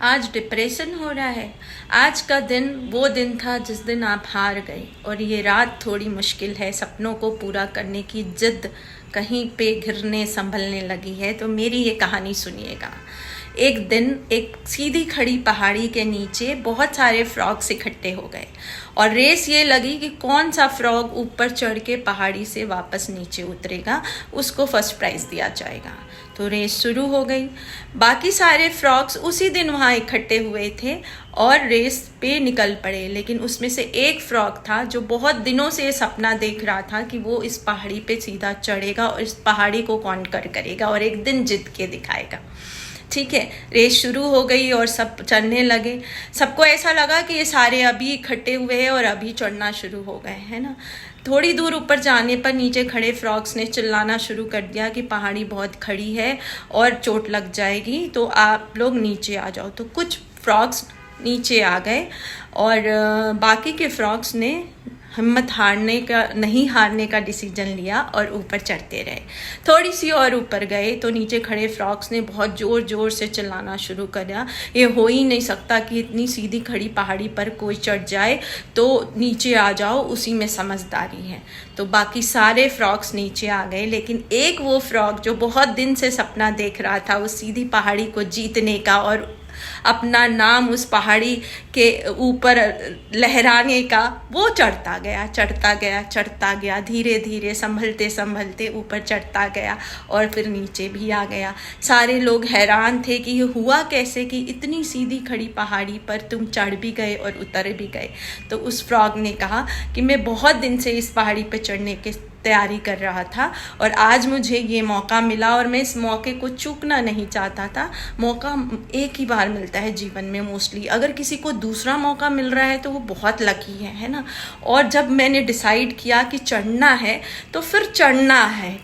आज डिप्रेशन हो रहा है। आज का दिन वो दिन था जिस दिन आप हार गए, और ये रात थोड़ी मुश्किल है। सपनों को पूरा करने की जिद कहीं पे घिरने संभलने लगी है। तो मेरी ये कहानी सुनिएगा। एक दिन एक सीधी खड़ी पहाड़ी के नीचे बहुत सारे फ्रॉग्स इकट्ठे हो गए और रेस ये लगी कि कौन सा फ्रॉग ऊपर चढ़ के पहाड़ी से वापस नीचे उतरेगा, उसको फर्स्ट प्राइज़ दिया जाएगा। तो रेस शुरू हो गई। बाकी सारे फ्रॉग्स उसी दिन वहाँ इकट्ठे हुए थे और रेस पे निकल पड़े, लेकिन उसमें से एक फ्रॉग था जो बहुत दिनों से ये सपना देख रहा था कि वो इस पहाड़ी पे सीधा चढ़ेगा और इस पहाड़ी को कॉन्कर करेगा और एक दिन जीत के दिखाएगा। ठीक है, रेस शुरू हो गई और सब चढ़ने लगे। सबको ऐसा लगा कि ये सारे अभी इकट्ठे हुए हैं और अभी चढ़ना शुरू हो गए, है ना। थोड़ी दूर ऊपर जाने पर नीचे खड़े फ्रॉग्स ने चिल्लाना शुरू कर दिया कि पहाड़ी बहुत खड़ी है और चोट लग जाएगी, तो आप लोग नीचे आ जाओ। तो कुछ फ्रॉग्स नीचे आ गए और बाकी के फ्रॉग्स ने हिम्मत नहीं हारने का डिसीजन लिया और ऊपर चढ़ते रहे। थोड़ी सी और ऊपर गए तो नीचे खड़े फ्रॉग्स ने बहुत ज़ोर ज़ोर से चिल्लाना शुरू कर दिया, ये हो ही नहीं सकता कि इतनी सीधी खड़ी पहाड़ी पर कोई चढ़ जाए, तो नीचे आ जाओ, उसी में समझदारी है। तो बाकी सारे फ्रॉग्स नीचे आ गए, लेकिन एक वो फ्रॉग जो बहुत दिन से सपना देख रहा था उस सीधी पहाड़ी को जीतने का और अपना नाम उस पहाड़ी के ऊपर लहराने का, वो चढ़ता गया, धीरे धीरे संभलते संभलते ऊपर चढ़ता गया और फिर नीचे भी आ गया। सारे लोग हैरान थे कि ये हुआ कैसे कि इतनी सीधी खड़ी पहाड़ी पर तुम चढ़ भी गए और उतर भी गए। तो उस फ्रॉग ने कहा कि मैं बहुत दिन से इस पहाड़ी पर चढ़ने के तैयारी कर रहा था और आज मुझे ये मौका मिला और मैं इस मौके को चूकना नहीं चाहता था। मौका एक ही बार मिलता है जीवन में मोस्टली, अगर किसी को दूसरा मौका मिल रहा है तो वो बहुत लकी है ना। और जब मैंने डिसाइड किया कि चढ़ना है तो फिर चढ़ना है,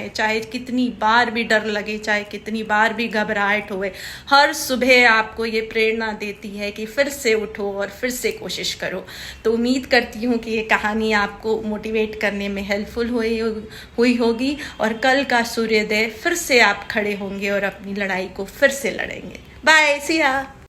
चाहे कितनी बार भी डर लगे, चाहे कितनी बार भी घबराहट होए। हर सुबह आपको ये प्रेरणा देती है कि फिर से उठो और फिर से कोशिश करो। तो उम्मीद करती हूँ कि ये कहानी आपको मोटिवेट करने में हेल्पफुल हुई होगी और कल का सूर्योदय फिर से आप खड़े होंगे और अपनी लड़ाई को फिर से लड़ेंगे। बाय, सिया।